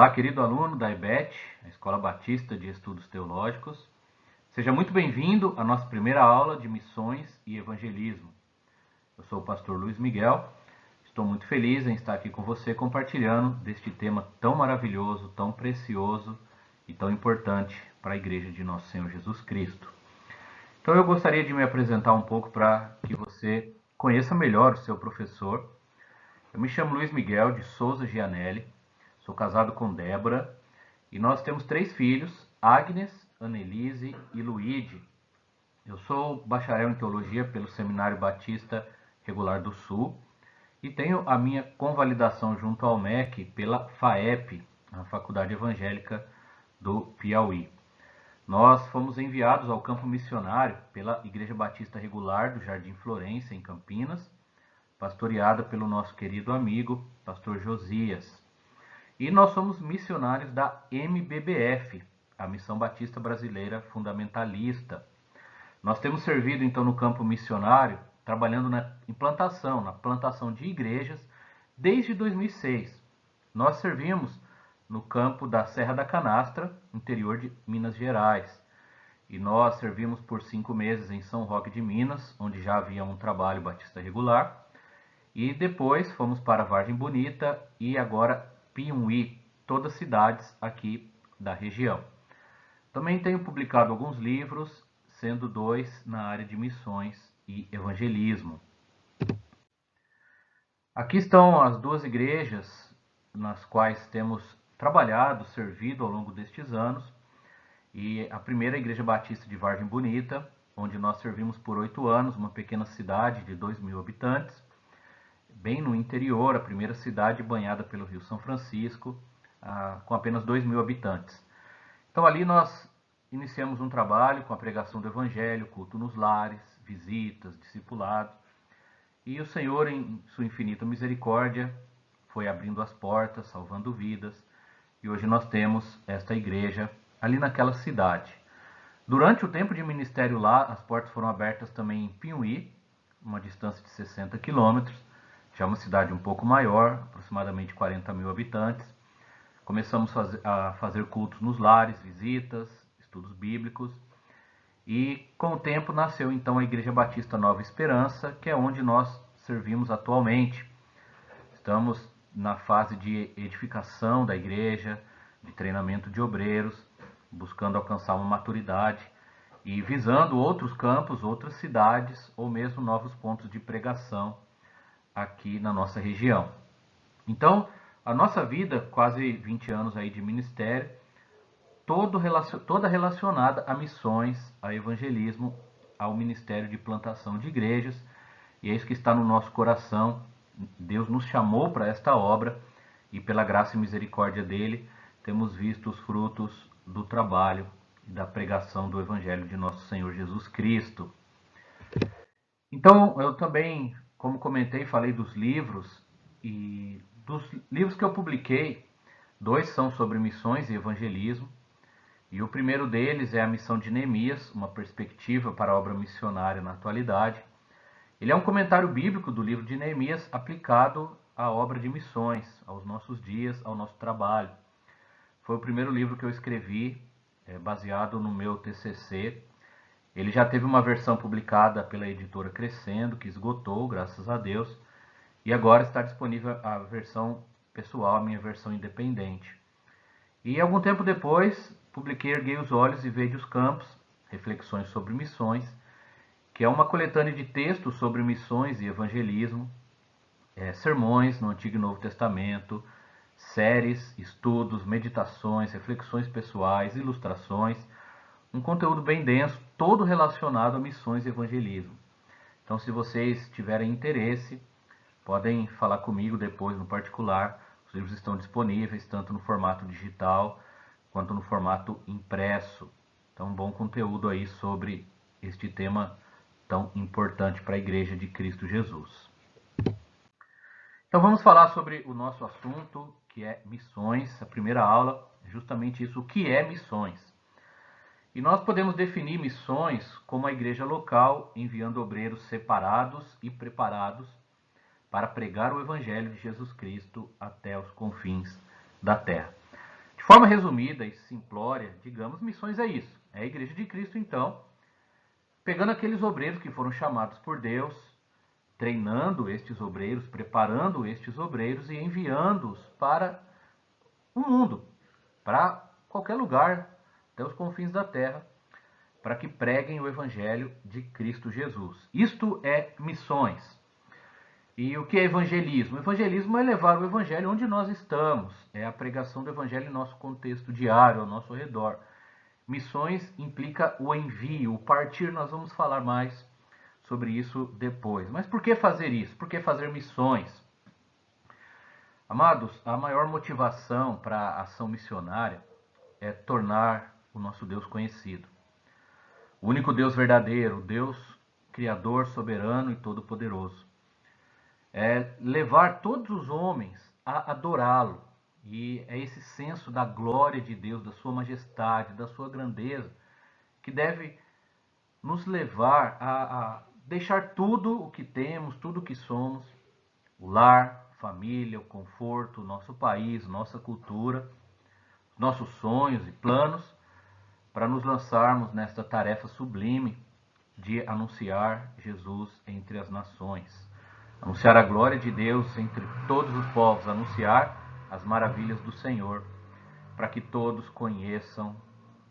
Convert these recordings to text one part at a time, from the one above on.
Olá, querido aluno da EBET, a Escola Batista de Estudos Teológicos. Seja muito bem-vindo à nossa primeira aula de Missões e Evangelismo. Eu sou o pastor Luiz Miguel. Estou muito feliz em estar aqui com você compartilhando deste tema tão maravilhoso, tão precioso e tão importante para a Igreja de Nosso Senhor Jesus Cristo. Então eu gostaria de me apresentar um pouco para que você conheça melhor o seu professor. Eu me chamo Luiz Miguel de Souza Gianelli, sou casado com Débora e nós temos 3 filhos, Agnes, Annelise e Luíde. Eu sou bacharel em Teologia pelo Seminário Batista Regular do Sul e tenho a minha convalidação junto ao MEC pela FAEP, a Faculdade Evangélica do Piauí. Nós fomos enviados ao campo missionário pela Igreja Batista Regular do Jardim Florência, em Campinas, pastoreada pelo nosso querido amigo, pastor Josias. E nós somos missionários da MBBF, a Missão Batista Brasileira Fundamentalista. Nós temos servido então no campo missionário, trabalhando na plantação de igrejas, desde 2006. Nós servimos no campo da Serra da Canastra, interior de Minas Gerais. E nós servimos por 5 meses em São Roque de Minas, onde já havia um trabalho batista regular. E depois fomos para Vargem Bonita e agora Piauí, todas cidades aqui da região. Também tenho publicado alguns livros, sendo 2 na área de missões e evangelismo. Aqui estão as 2 igrejas nas quais temos trabalhado, servido ao longo destes anos. E a primeira é a Igreja Batista de Vargem Bonita, onde nós servimos por 8 anos, uma pequena cidade de 2.000 habitantes, bem no interior, a primeira cidade banhada pelo Rio São Francisco, com apenas 2.000 habitantes. Então ali nós iniciamos um trabalho com a pregação do Evangelho, culto nos lares, visitas, discipulado. E o Senhor, em sua infinita misericórdia, foi abrindo as portas, salvando vidas. E hoje nós temos esta igreja ali naquela cidade. Durante o tempo de ministério lá, as portas foram abertas também em Piauí, uma distância de 60 quilômetros, já uma cidade um pouco maior, aproximadamente 40.000 habitantes. Começamos a fazer cultos nos lares, visitas, estudos bíblicos. E com o tempo nasceu então a Igreja Batista Nova Esperança, que é onde nós servimos atualmente. Estamos na fase de edificação da igreja, de treinamento de obreiros, buscando alcançar uma maturidade e visando outros campos, outras cidades ou mesmo novos pontos de pregação aqui na nossa região. Então, a nossa vida, quase 20 anos aí de ministério, toda relacionada a missões, a evangelismo, ao ministério de plantação de igrejas, e é isso que está no nosso coração. Deus nos chamou para esta obra e pela graça e misericórdia dele, temos visto os frutos do trabalho e da pregação do Evangelho de nosso Senhor Jesus Cristo. Então, eu também, como comentei, falei dos livros, e dos livros que eu publiquei, 2 são sobre missões e evangelismo, e o primeiro deles é a Missão de Neemias, uma perspectiva para a obra missionária na atualidade. Ele é um comentário bíblico do livro de Neemias aplicado à obra de missões, aos nossos dias, ao nosso trabalho. Foi o primeiro livro que eu escrevi, baseado no meu TCC. Ele já teve uma versão publicada pela editora Crescendo, que esgotou, graças a Deus, e agora está disponível a versão pessoal, a minha versão independente. E algum tempo depois, publiquei Erguei os Olhos e Vede os Campos, Reflexões sobre Missões, que é uma coletânea de textos sobre missões e evangelismo, sermões no Antigo e Novo Testamento, séries, estudos, meditações, reflexões pessoais, ilustrações, um conteúdo bem denso, todo relacionado a missões e evangelismo. Então, se vocês tiverem interesse, podem falar comigo depois no particular. Os livros estão disponíveis tanto no formato digital quanto no formato impresso. Então, um bom conteúdo aí sobre este tema tão importante para a Igreja de Cristo Jesus. Então vamos falar sobre o nosso assunto, que é missões. A primeira aula é justamente isso, o que é missões. E nós podemos definir missões como a igreja local enviando obreiros separados e preparados para pregar o Evangelho de Jesus Cristo até os confins da terra. De forma resumida e simplória, digamos, missões é isso. É a Igreja de Cristo, então, pegando aqueles obreiros que foram chamados por Deus, treinando estes obreiros, preparando estes obreiros e enviando-os para o mundo, para qualquer lugar, até os confins da terra, para que preguem o Evangelho de Cristo Jesus. Isto é missões. E o que é evangelismo? Evangelismo é levar o Evangelho onde nós estamos, é a pregação do Evangelho em nosso contexto diário, ao nosso redor. Missões implica o envio, o partir, nós vamos falar mais sobre isso depois. Mas por que fazer isso? Por que fazer missões? Amados, a maior motivação para a ação missionária é tornar o nosso Deus conhecido. O único Deus verdadeiro, Deus Criador, soberano e todo-poderoso. É levar todos os homens a adorá-lo. E é esse senso da glória de Deus, da sua majestade, da sua grandeza, que deve nos levar a deixar tudo o que temos, tudo o que somos, o lar, família, o conforto, nosso país, nossa cultura, nossos sonhos e planos, para nos lançarmos nesta tarefa sublime de anunciar Jesus entre as nações. Anunciar a glória de Deus entre todos os povos, anunciar as maravilhas do Senhor, para que todos conheçam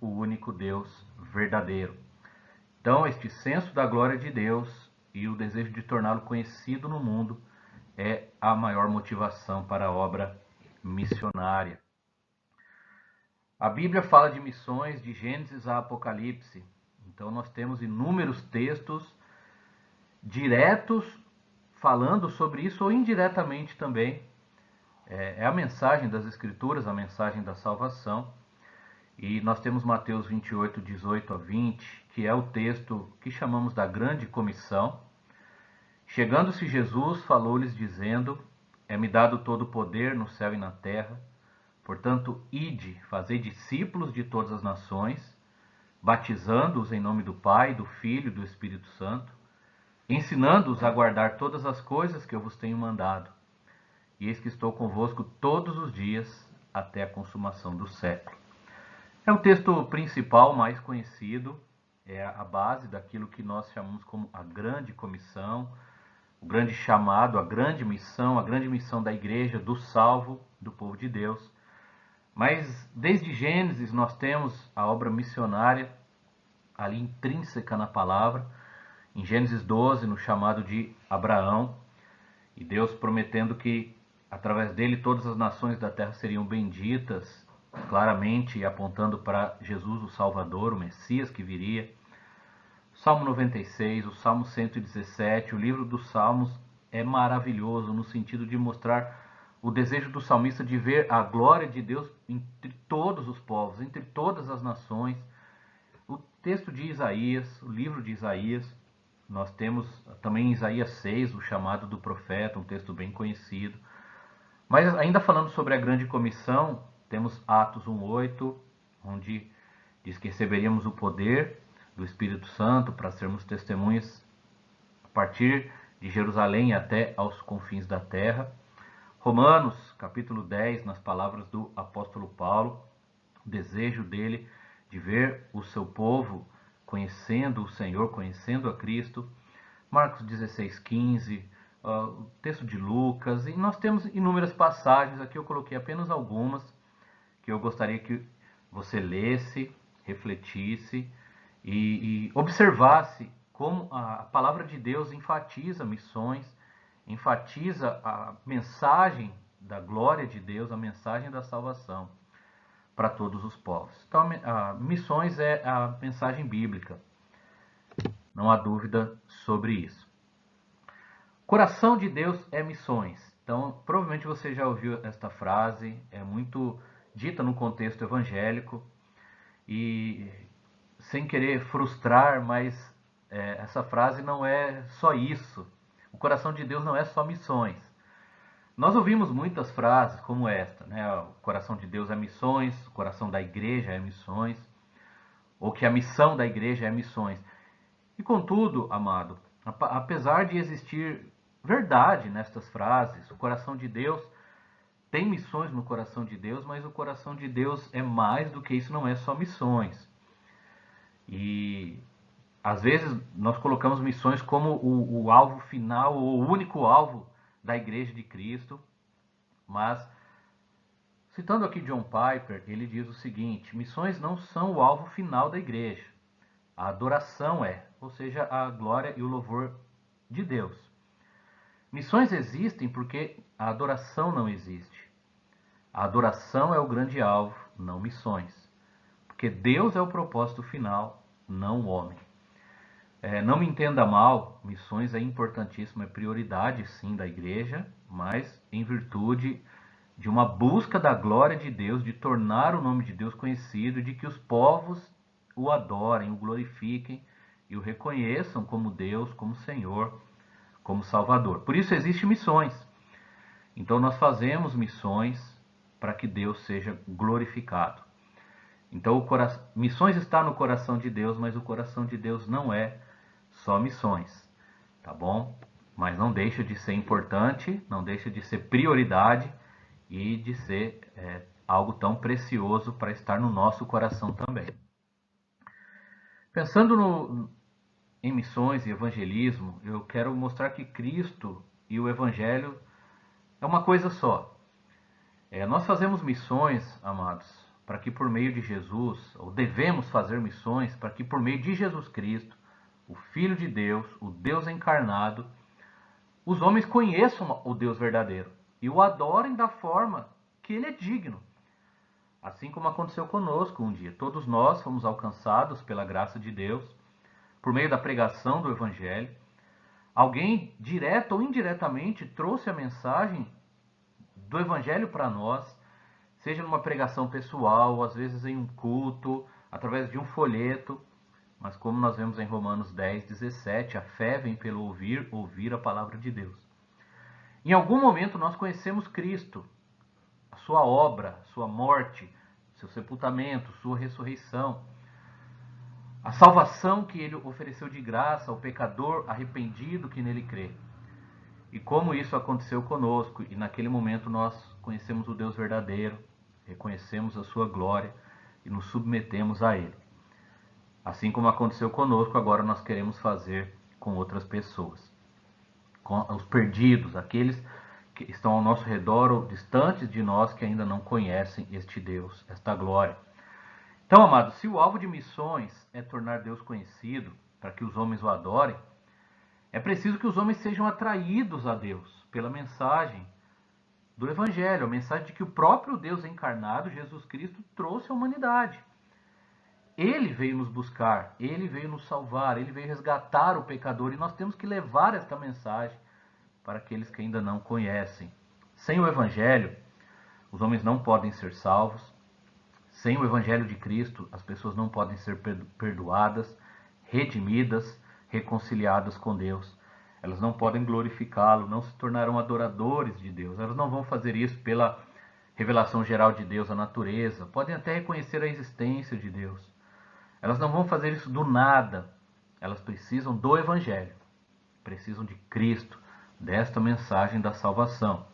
o único Deus verdadeiro. Então, este senso da glória de Deus e o desejo de torná-lo conhecido no mundo é a maior motivação para a obra missionária. A Bíblia fala de missões de Gênesis a Apocalipse. Então, nós temos inúmeros textos diretos falando sobre isso ou indiretamente também. É a mensagem das Escrituras, a mensagem da salvação. E nós temos Mateus 28, 18 a 20, que é o texto que chamamos da Grande Comissão. Chegando-se Jesus, falou-lhes dizendo: É-me dado todo o poder no céu e na terra. Portanto, ide, fazei discípulos de todas as nações, batizando-os em nome do Pai, do Filho e do Espírito Santo, ensinando-os a guardar todas as coisas que eu vos tenho mandado. E eis que estou convosco todos os dias, até a consumação do século. É o texto principal, mais conhecido, é a base daquilo que nós chamamos como a Grande Comissão, o grande chamado, a grande missão da igreja, do salvo, do povo de Deus. Mas desde Gênesis nós temos a obra missionária ali intrínseca na palavra, em Gênesis 12, no chamado de Abraão, e Deus prometendo que através dele todas as nações da terra seriam benditas, claramente apontando para Jesus, o Salvador, o Messias que viria. Salmo 96, o Salmo 117, o livro dos Salmos é maravilhoso no sentido de mostrar o desejo do salmista de ver a glória de Deus entre todos os povos, entre todas as nações. O texto de Isaías, o livro de Isaías, nós temos também em Isaías 6, o chamado do profeta, um texto bem conhecido. Mas ainda falando sobre a grande comissão, temos Atos 1:8, onde diz que receberíamos o poder do Espírito Santo para sermos testemunhas a partir de Jerusalém até aos confins da terra. Romanos, capítulo 10, nas palavras do apóstolo Paulo, o desejo dele de ver o seu povo conhecendo o Senhor, conhecendo a Cristo. Marcos 16:15, o texto de Lucas, e nós temos inúmeras passagens, aqui eu coloquei apenas algumas, que eu gostaria que você lesse, refletisse e observasse como a palavra de Deus enfatiza missões, enfatiza a mensagem da glória de Deus, a mensagem da salvação para todos os povos. Então, missões é a mensagem bíblica, não há dúvida sobre isso. Coração de Deus é missões. Então, provavelmente você já ouviu esta frase, é muito dita no contexto evangélico e sem querer frustrar, mas essa frase não é só isso. O coração de Deus não é só missões. Nós ouvimos muitas frases como esta, né? O coração de Deus é missões, o coração da igreja é missões, ou que a missão da igreja é missões. E contudo, amado, apesar de existir verdade nestas frases, o coração de Deus tem missões no coração de Deus, mas o coração de Deus é mais do que isso, não é só missões. E às vezes nós colocamos missões como o alvo final, ou o único alvo da Igreja de Cristo, mas citando aqui John Piper, ele diz o seguinte: missões não são o alvo final da igreja. A adoração é, ou seja, a glória e o louvor de Deus. Missões existem porque a adoração não existe. A adoração é o grande alvo, não missões. Porque Deus é o propósito final, não o homem. Não me entenda mal, missões é importantíssimo, é prioridade sim da igreja, mas em virtude de uma busca da glória de Deus, de tornar o nome de Deus conhecido, de que os povos o adorem, o glorifiquem e o reconheçam como Deus, como Senhor, como Salvador. Por isso existem missões. Então nós fazemos missões para que Deus seja glorificado. Então missões está no coração de Deus, mas o coração de Deus não é só missões, tá bom? Mas não deixa de ser importante, não deixa de ser prioridade e de ser algo tão precioso para estar no nosso coração também. Pensando em missões e evangelismo, eu quero mostrar que Cristo e o Evangelho é uma coisa só. Nós fazemos missões, amados, para que por meio de Jesus, ou devemos fazer missões para que por meio de Jesus Cristo, o Filho de Deus, o Deus encarnado, os homens conheçam o Deus verdadeiro e o adorem da forma que ele é digno. Assim como aconteceu conosco um dia. Todos nós fomos alcançados pela graça de Deus, por meio da pregação do Evangelho. Alguém, direto ou indiretamente, trouxe a mensagem do Evangelho para nós, seja numa pregação pessoal, ou às vezes em um culto, através de um folheto. Mas como nós vemos em Romanos 10, 17, a fé vem pelo ouvir, ouvir a palavra de Deus. Em algum momento nós conhecemos Cristo, a sua obra, sua morte, seu sepultamento, sua ressurreição, a salvação que ele ofereceu de graça ao pecador arrependido que nele crê. E como isso aconteceu conosco, e naquele momento nós conhecemos o Deus verdadeiro, reconhecemos a sua glória e nos submetemos a ele. Assim como aconteceu conosco, agora nós queremos fazer com outras pessoas. Com os perdidos, aqueles que estão ao nosso redor ou distantes de nós que ainda não conhecem este Deus, esta glória. Então, amados, se o alvo de missões é tornar Deus conhecido, para que os homens o adorem, é preciso que os homens sejam atraídos a Deus pela mensagem do Evangelho, a mensagem de que o próprio Deus encarnado, Jesus Cristo, trouxe à humanidade. Ele veio nos buscar, ele veio nos salvar, ele veio resgatar o pecador e nós temos que levar esta mensagem para aqueles que ainda não conhecem. Sem o Evangelho, os homens não podem ser salvos. Sem o Evangelho de Cristo, as pessoas não podem ser perdoadas, redimidas, reconciliadas com Deus. Elas não podem glorificá-lo, não se tornarão adoradores de Deus. Elas não vão fazer isso pela revelação geral de Deus à natureza. Podem até reconhecer a existência de Deus. Elas não vão fazer isso do nada. Elas precisam do Evangelho. Precisam de Cristo, desta mensagem da salvação.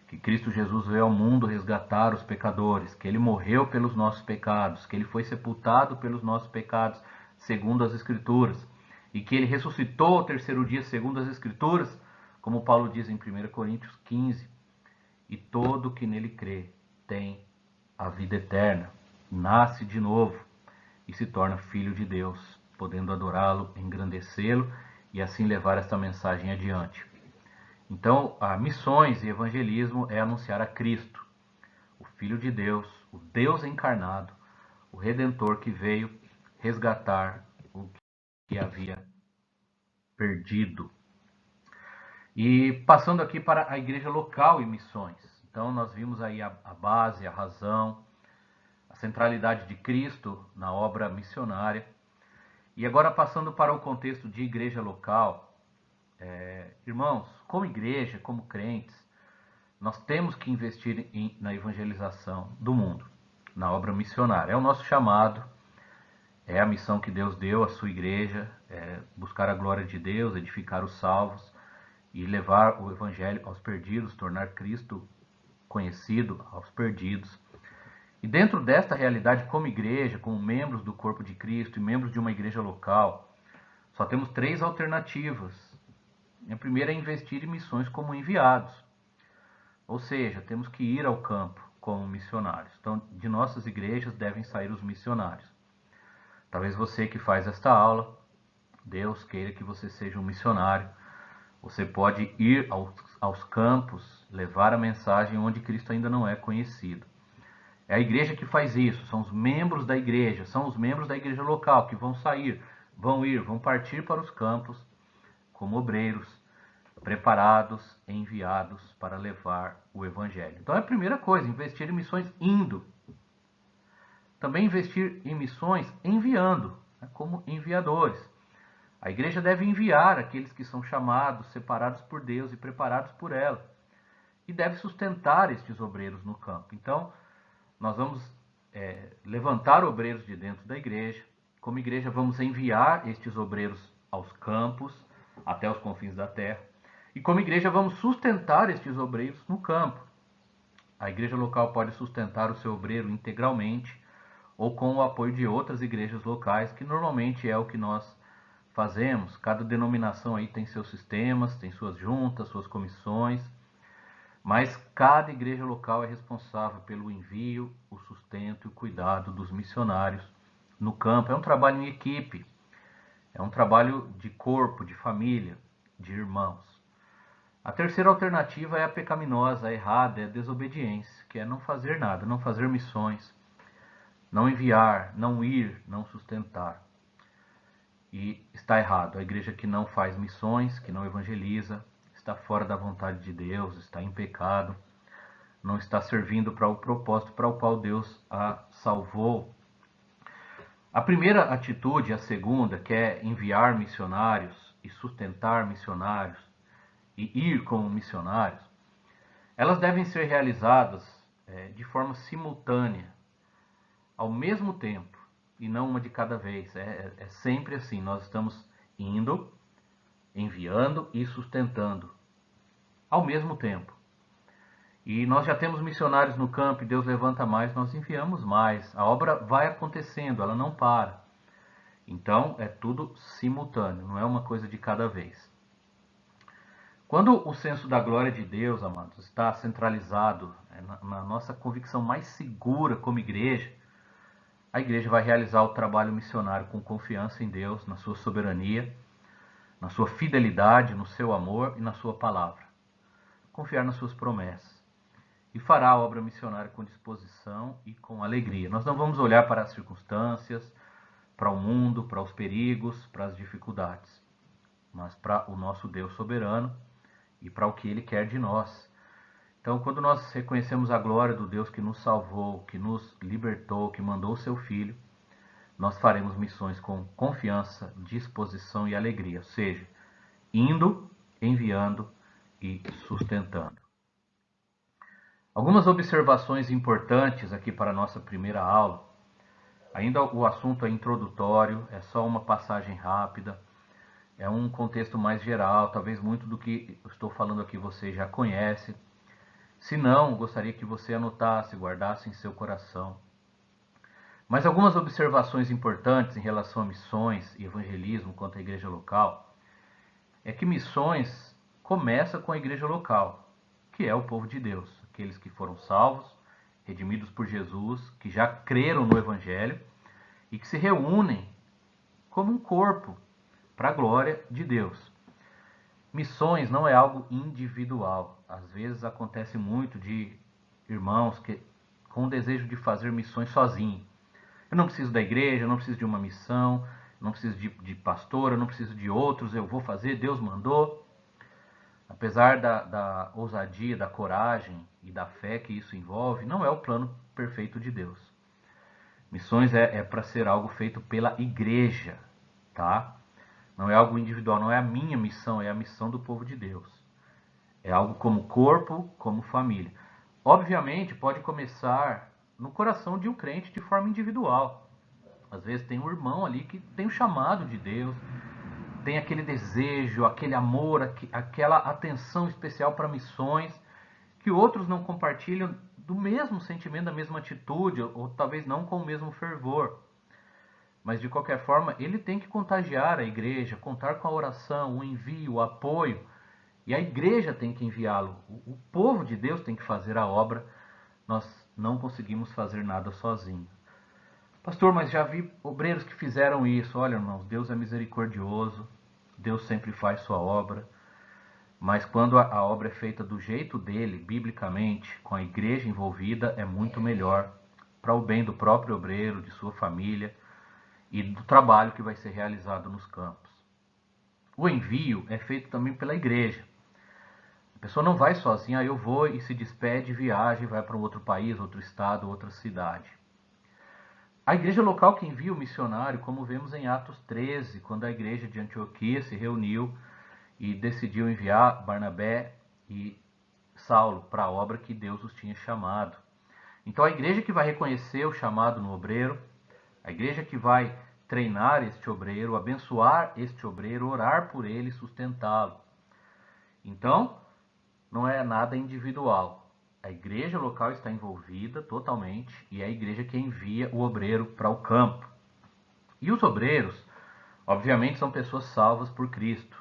Que Cristo Jesus veio ao mundo resgatar os pecadores, que ele morreu pelos nossos pecados, que ele foi sepultado pelos nossos pecados, segundo as Escrituras, e que ele ressuscitou ao terceiro dia, segundo as Escrituras, como Paulo diz em 1 Coríntios 15, e todo que nele crê tem a vida eterna, nasce de novo e se torna filho de Deus, podendo adorá-lo, engrandecê-lo e assim levar esta mensagem adiante. Então, missões e evangelismo é anunciar a Cristo, o Filho de Deus, o Deus encarnado, o Redentor que veio resgatar o que havia perdido. E passando aqui para a igreja local e missões. Então, nós vimos aí a base, a razão, a centralidade de Cristo na obra missionária. E agora passando para o contexto de igreja local. Irmãos, como igreja, como crentes, nós temos que investir na evangelização do mundo, na obra missionária. É o nosso chamado, é a missão que Deus deu à sua igreja, buscar a glória de Deus, edificar os salvos e levar o evangelho aos perdidos, tornar Cristo conhecido aos perdidos. E dentro desta realidade, como igreja, como membros do corpo de Cristo e membros de uma igreja local, só temos 3 alternativas. A primeira é investir em missões como enviados. Ou seja, temos que ir ao campo como missionários. Então, de nossas igrejas devem sair os missionários. Talvez você que faz esta aula, Deus queira que você seja um missionário. Você pode ir aos campos, levar a mensagem onde Cristo ainda não é conhecido. É a igreja que faz isso, são os membros da igreja, são os membros da igreja local que vão sair, vão partir para os campos como obreiros, preparados, enviados para levar o evangelho. Então é a primeira coisa, investir em missões indo. Também investir em missões enviando, como enviadores. A igreja deve enviar aqueles que são chamados, separados por Deus e preparados por ela. E deve sustentar estes obreiros no campo. Então, nós vamos levantar obreiros de dentro da igreja. Como igreja, vamos enviar estes obreiros aos campos, até os confins da terra. E como igreja, vamos sustentar estes obreiros no campo. A igreja local pode sustentar o seu obreiro integralmente ou com o apoio de outras igrejas locais, que normalmente é o que nós fazemos. Cada denominação aí tem seus sistemas, tem suas juntas, suas comissões, mas cada igreja local é responsável pelo envio, o sustento e o cuidado dos missionários no campo. É um trabalho em equipe, é um trabalho de corpo, de família, de irmãos. A terceira alternativa é a pecaminosa, a errada, é a desobediência, que é não fazer nada, não fazer missões, não enviar, não ir, não sustentar. E está errado. A igreja que não faz missões, que não evangeliza, está fora da vontade de Deus, está em pecado, não está servindo para o propósito para o qual Deus a salvou. A primeira atitude, a segunda, que é enviar missionários e sustentar missionários e ir como missionários, elas devem ser realizadas de forma simultânea, ao mesmo tempo, e não uma de cada vez. É sempre assim, nós estamos indo, enviando e sustentando ao mesmo tempo. E nós já temos missionários no campo e Deus levanta mais, nós enviamos mais. A obra vai acontecendo, ela não para. Então é tudo simultâneo, não é uma coisa de cada vez. Quando o senso da glória de Deus, amados, está centralizado na nossa convicção mais segura como igreja, a igreja vai realizar o trabalho missionário com confiança em Deus, na sua soberania, na sua fidelidade, no seu amor e na sua palavra. Confiar nas suas promessas. E fará a obra missionária com disposição e com alegria. Nós não vamos olhar para as circunstâncias, para o mundo, para os perigos, para as dificuldades, mas para o nosso Deus soberano e para o que Ele quer de nós. Então, quando nós reconhecemos a glória do Deus que nos salvou, que nos libertou, que mandou o seu Filho, nós faremos missões com confiança, disposição e alegria, ou seja, indo, enviando e sustentando. Algumas observações importantes aqui para a nossa primeira aula. Ainda o assunto é introdutório, é só uma passagem rápida, é um contexto mais geral, talvez muito do que eu estou falando aqui você já conhece. Se não, gostaria que você anotasse, guardasse em seu coração. Mas algumas observações importantes em relação a missões e evangelismo quanto à igreja local é que missões começa com a igreja local, que é o povo de Deus, aqueles que foram salvos, redimidos por Jesus, que já creram no evangelho e que se reúnem como um corpo para a glória de Deus. Missões não é algo individual. Às vezes acontece muito de irmãos com o desejo de fazer missões sozinho. Eu não preciso da igreja, eu não preciso de uma missão, eu não preciso de pastor, eu não preciso de outros, eu vou fazer, Deus mandou. Apesar da ousadia, da coragem e da fé que isso envolve, não é o plano perfeito de Deus. Missões é para ser algo feito pela igreja, tá? Não é algo individual, não é a minha missão, é a missão do povo de Deus. É algo como corpo, como família. Obviamente, pode começar no coração de um crente de forma individual. Às vezes tem um irmão ali que tem o chamado de Deus, tem aquele desejo, aquele amor, aquela atenção especial para missões, que outros não compartilham do mesmo sentimento, da mesma atitude, ou talvez não com o mesmo fervor. Mas de qualquer forma, ele tem que contagiar a igreja, contar com a oração, o envio, o apoio, e a igreja tem que enviá-lo. O povo de Deus tem que fazer a obra. Nós não conseguimos fazer nada sozinhos. Pastor, mas já vi obreiros que fizeram isso. Olha, irmãos, Deus é misericordioso, Deus sempre faz sua obra. Mas quando a obra é feita do jeito dele, biblicamente, com a igreja envolvida, é muito melhor para o bem do próprio obreiro, de sua família e do trabalho que vai ser realizado nos campos. O envio é feito também pela igreja. A pessoa não vai sozinha, eu vou e se despede, viaja e vai para um outro país, outro estado, outra cidade. A igreja local que envia o missionário, como vemos em Atos 13, quando a igreja de Antioquia se reuniu e decidiu enviar Barnabé e Saulo para a obra que Deus os tinha chamado. Então a igreja que vai reconhecer o chamado no obreiro, a igreja que vai treinar este obreiro, abençoar este obreiro, orar por ele e sustentá-lo. Então, não é nada individual. A igreja local está envolvida totalmente e é a igreja que envia o obreiro para o campo. E os obreiros, obviamente, são pessoas salvas por Cristo.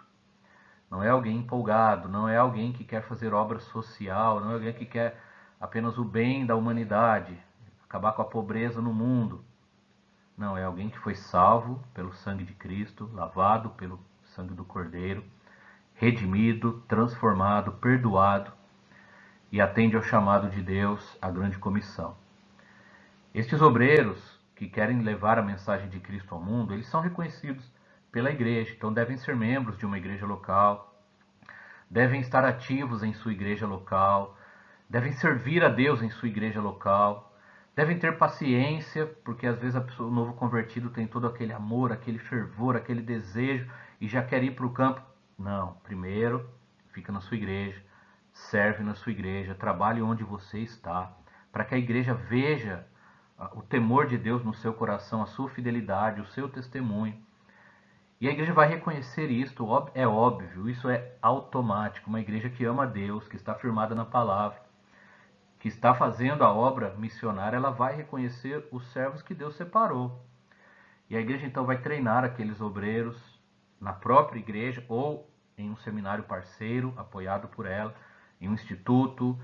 Não é alguém empolgado, não é alguém que quer fazer obra social, não é alguém que quer apenas o bem da humanidade, acabar com a pobreza no mundo. Não, é alguém que foi salvo pelo sangue de Cristo, lavado pelo sangue do Cordeiro, redimido, transformado, perdoado e atende ao chamado de Deus, à grande comissão. Estes obreiros que querem levar a mensagem de Cristo ao mundo, eles são reconhecidos pela igreja, então devem ser membros de uma igreja local, devem estar ativos em sua igreja local, devem servir a Deus em sua igreja local, devem ter paciência, porque às vezes o novo convertido tem todo aquele amor, aquele fervor, aquele desejo e já quer ir para o campo. Não, primeiro fica na sua igreja, serve na sua igreja, trabalhe onde você está, para que a igreja veja o temor de Deus no seu coração, a sua fidelidade, o seu testemunho. E a igreja vai reconhecer isto, é óbvio, isso é automático. Uma igreja que ama a Deus, que está firmada na palavra, que está fazendo a obra missionária, ela vai reconhecer os servos que Deus separou. E a igreja então vai treinar aqueles obreiros na própria igreja ou em um seminário parceiro, apoiado por ela, em um instituto,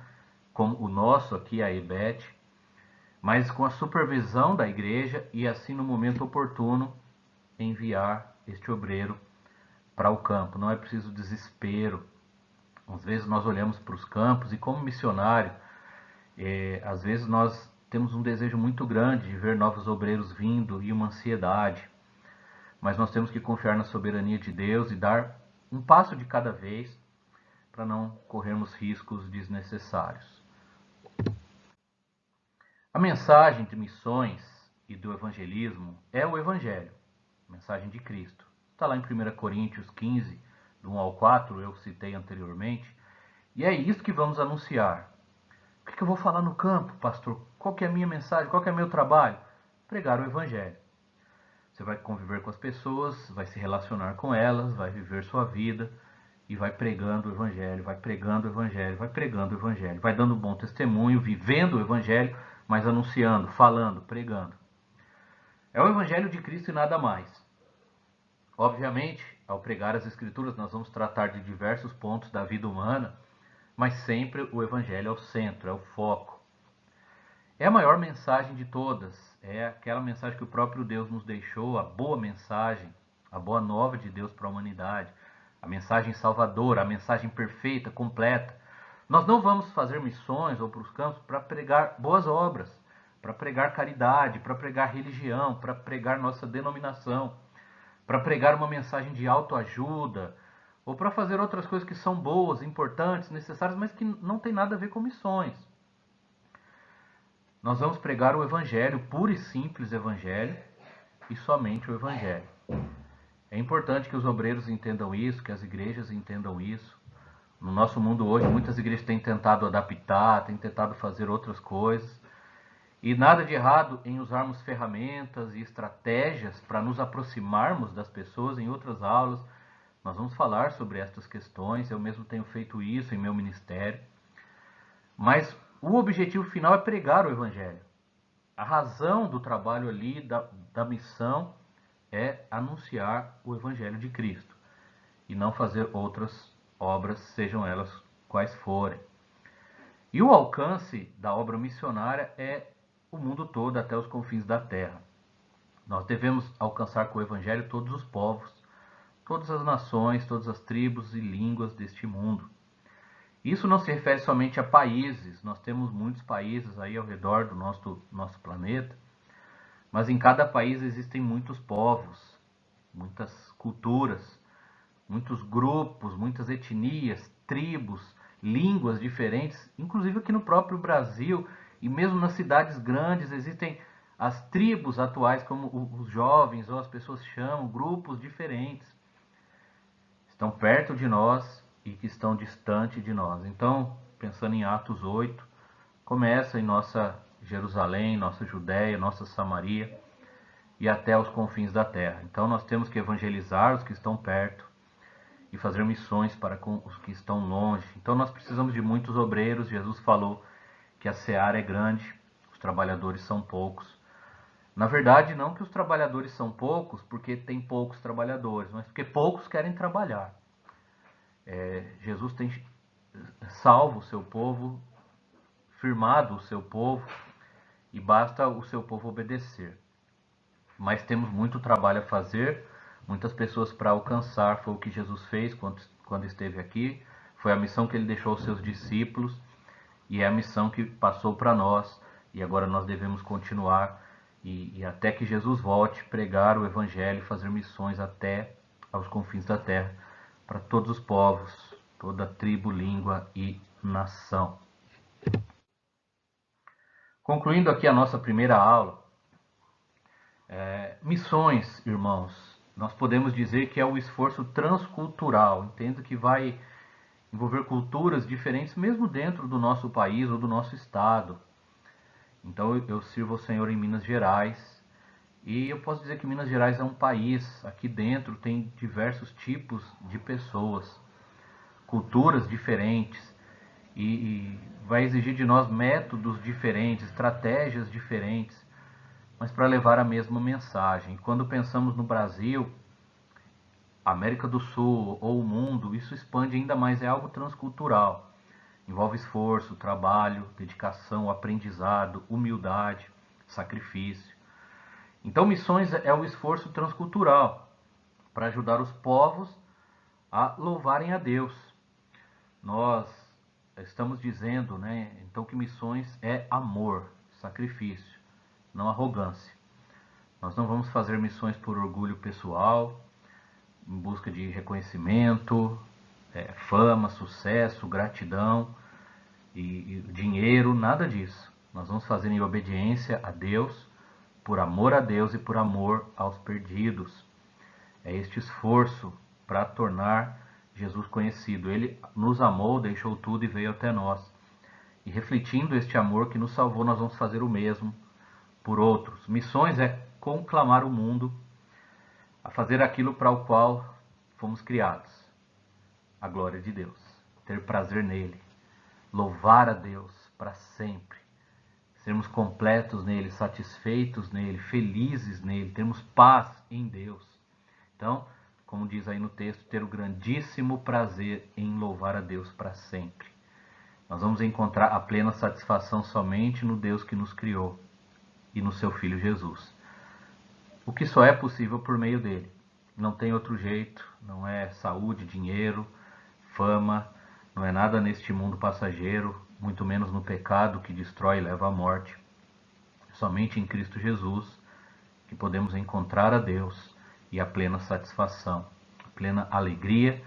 como o nosso aqui, a EBET, mas com a supervisão da igreja e assim no momento oportuno enviar este obreiro para o campo. Não é preciso desespero. Às vezes nós olhamos para os campos e como missionário, às vezes nós temos um desejo muito grande de ver novos obreiros vindo e uma ansiedade. Mas nós temos que confiar na soberania de Deus e dar um passo de cada vez para não corrermos riscos desnecessários. A mensagem de missões e do evangelismo é o evangelho, a mensagem de Cristo. Está lá em 1 Coríntios 15, do 1 ao 4, eu citei anteriormente, e é isso que vamos anunciar. O que eu vou falar no campo, pastor? Qual que é a minha mensagem? Qual que é o meu trabalho? Pregar o evangelho. Você vai conviver com as pessoas, vai se relacionar com elas, vai viver sua vida e vai pregando o evangelho, vai pregando o evangelho, vai pregando o evangelho, vai dando bom testemunho, vivendo o evangelho, mas anunciando, falando, pregando. É o evangelho de Cristo e nada mais. Obviamente, ao pregar as escrituras, nós vamos tratar de diversos pontos da vida humana, mas sempre o evangelho é o centro, é o foco. É a maior mensagem de todas, é aquela mensagem que o próprio Deus nos deixou, a boa mensagem, a boa nova de Deus para a humanidade, a mensagem salvadora, a mensagem perfeita, completa. Nós não vamos fazer missões ou para os campos para pregar boas obras, para pregar caridade, para pregar religião, para pregar nossa denominação, para pregar uma mensagem de autoajuda, ou para fazer outras coisas que são boas, importantes, necessárias, mas que não tem nada a ver com missões. Nós vamos pregar o evangelho, puro e simples evangelho, e somente o evangelho. É importante que os obreiros entendam isso, que as igrejas entendam isso. No nosso mundo hoje, muitas igrejas têm tentado adaptar, têm tentado fazer outras coisas. E nada de errado em usarmos ferramentas e estratégias para nos aproximarmos das pessoas. Em outras aulas, nós vamos falar sobre estas questões. Eu mesmo tenho feito isso em meu ministério. Mas o objetivo final é pregar o Evangelho. A razão do trabalho ali, da missão, é anunciar o Evangelho de Cristo e não fazer outras obras, sejam elas quais forem. E o alcance da obra missionária é o mundo todo, até os confins da terra. Nós devemos alcançar com o Evangelho todos os povos, todas as nações, todas as tribos e línguas deste mundo. Isso não se refere somente a países, nós temos muitos países aí ao redor do nosso planeta, mas em cada país existem muitos povos, muitas culturas, muitos grupos, muitas etnias, tribos, línguas diferentes, inclusive aqui no próprio Brasil e mesmo nas cidades grandes existem as tribos atuais, como os jovens ou as pessoas chamam, grupos diferentes. Estão perto de nós e que estão distante de nós. Então, pensando em Atos 8, começa em nossa Jerusalém, nossa Judéia, nossa Samaria e até os confins da terra. Então nós temos que evangelizar os que estão perto e fazer missões para com os que estão longe. Então nós precisamos de muitos obreiros. Jesus falou que a seara é grande, os trabalhadores são poucos. Na verdade, não que os trabalhadores são poucos porque tem poucos trabalhadores, mas porque poucos querem trabalhar. Jesus tem salvo o seu povo, firmado o seu povo, e basta o seu povo obedecer. Mas temos muito trabalho a fazer, muitas pessoas para alcançar. Foi o que Jesus fez quando esteve aqui, foi a missão que ele deixou aos seus discípulos e é a missão que passou para nós, e agora nós devemos continuar e até que Jesus volte, pregar o Evangelho e fazer missões até aos confins da terra, para todos os povos, toda tribo, língua e nação. Concluindo aqui a nossa primeira aula, missões, irmãos, nós podemos dizer que é o esforço transcultural. Entendo que vai envolver culturas diferentes, mesmo dentro do nosso país ou do nosso estado. Então eu sirvo ao Senhor em Minas Gerais e eu posso dizer que Minas Gerais é um país. Aqui dentro tem diversos tipos de pessoas, culturas diferentes e vai exigir de nós métodos diferentes, estratégias diferentes, mas para levar a mesma mensagem. E quando pensamos no Brasil, América do Sul ou o mundo, isso expande ainda mais, é algo transcultural. Envolve esforço, trabalho, dedicação, aprendizado, humildade, sacrifício. Então, missões é o esforço transcultural para ajudar os povos a louvarem a Deus. Nós estamos dizendo, né, então que missões é amor, sacrifício, não arrogância. Nós não vamos fazer missões por orgulho pessoal, em busca de reconhecimento, fama, sucesso, gratidão e dinheiro, nada disso. Nós vamos fazer em obediência a Deus, por amor a Deus e por amor aos perdidos. É este esforço para tornar Jesus conhecido. Ele nos amou, deixou tudo e veio até nós. E refletindo este amor que nos salvou, nós vamos fazer o mesmo por outros. Missões é conclamar o mundo a fazer aquilo para o qual fomos criados. A glória de Deus. Ter prazer nele. Louvar a Deus para sempre. Sermos completos nele, satisfeitos nele, felizes nele, termos paz em Deus. Então, como diz aí no texto, ter o grandíssimo prazer em louvar a Deus para sempre. Nós vamos encontrar a plena satisfação somente no Deus que nos criou e no seu Filho Jesus. O que só é possível por meio dele. Não tem outro jeito, não é saúde, dinheiro, fama, não é nada neste mundo passageiro, muito menos no pecado que destrói e leva à morte. Somente em Cristo Jesus que podemos encontrar a Deus e a plena satisfação, a plena alegria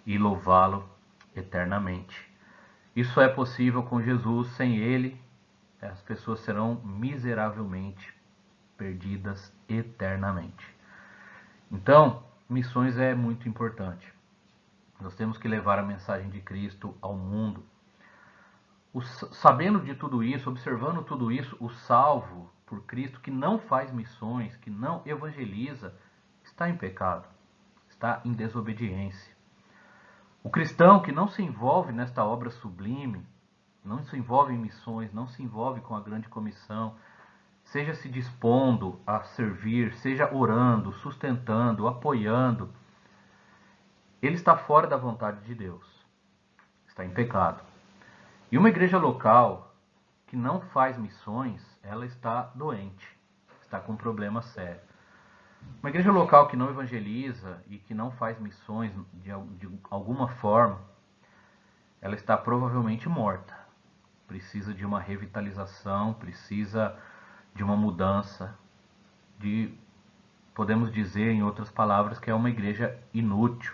e louvá-lo eternamente. Isso é possível com Jesus, sem ele as pessoas serão miseravelmente perdidas eternamente. Então, missões é muito importante. Nós temos que levar a mensagem de Cristo ao mundo. Sabendo de tudo isso, observando tudo isso, o salvo por Cristo que não faz missões, que não evangeliza, está em pecado, está em desobediência. O cristão que não se envolve nesta obra sublime, não se envolve em missões, não se envolve com a grande comissão, seja se dispondo a servir, seja orando, sustentando, apoiando, ele está fora da vontade de Deus, está em pecado. E uma igreja local que não faz missões, ela está doente, está com um problema sério. Uma igreja local que não evangeliza e que não faz missões de alguma forma, ela está provavelmente morta. Precisa de uma revitalização, precisa de uma mudança, podemos dizer em outras palavras que é uma igreja inútil.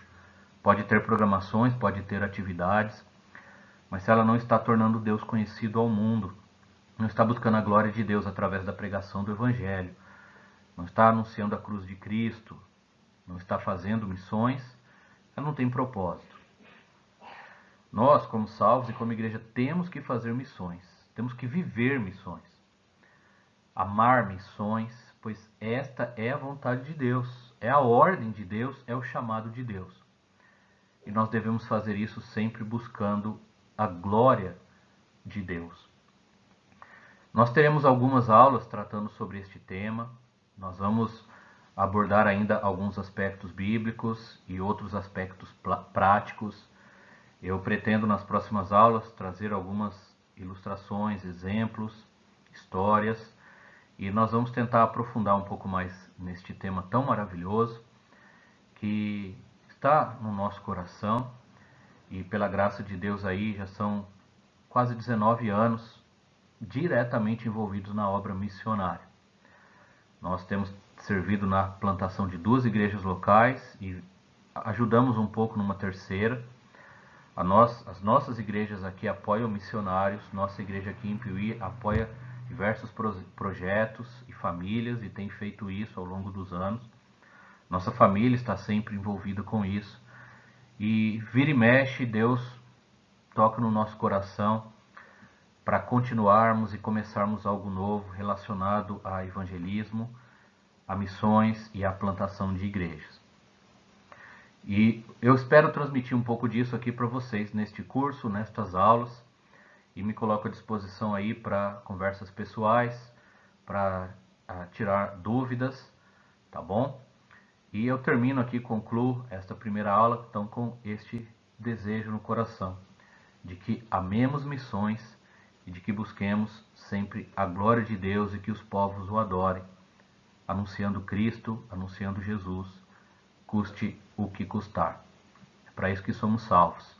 Pode ter programações, pode ter atividades, mas se ela não está tornando Deus conhecido ao mundo, não está buscando a glória de Deus através da pregação do Evangelho, não está anunciando a cruz de Cristo, não está fazendo missões, ela não tem propósito. Nós, como salvos e como igreja, temos que fazer missões, temos que viver missões, amar missões, pois esta é a vontade de Deus, é a ordem de Deus, é o chamado de Deus. E nós devemos fazer isso sempre buscando a glória de Deus. Nós teremos algumas aulas tratando sobre este tema. Nós vamos abordar ainda alguns aspectos bíblicos e outros aspectos práticos. Eu pretendo nas próximas aulas trazer algumas ilustrações, exemplos, histórias, e nós vamos tentar aprofundar um pouco mais neste tema tão maravilhoso que está no nosso coração, e pela graça de Deus aí já são quase 19 anos diretamente envolvidos na obra missionária. Nós temos servido na plantação de 2 igrejas locais e ajudamos um pouco numa terceira. As nossas igrejas aqui apoiam missionários, nossa igreja aqui em Piuí apoia diversos projetos e famílias e tem feito isso ao longo dos anos. Nossa família está sempre envolvida com isso. E vira e mexe, Deus toca no nosso coração para continuarmos e começarmos algo novo relacionado a evangelismo, a missões e a plantação de igrejas. E eu espero transmitir um pouco disso aqui para vocês neste curso, nestas aulas, e me coloco à disposição aí para conversas pessoais, para tirar dúvidas, tá bom? E eu termino aqui, concluo esta primeira aula, então, com este desejo no coração, de que amemos missões e de que busquemos sempre a glória de Deus e que os povos o adorem, anunciando Cristo, anunciando Jesus, custe o que custar. É para isso que somos salvos,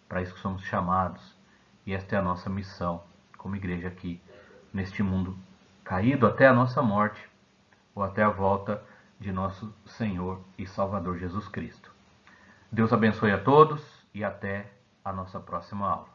para isso que somos chamados, e esta é a nossa missão como igreja aqui, neste mundo caído até a nossa morte, ou até a volta de nosso Senhor e Salvador Jesus Cristo. Deus abençoe a todos e até a nossa próxima aula.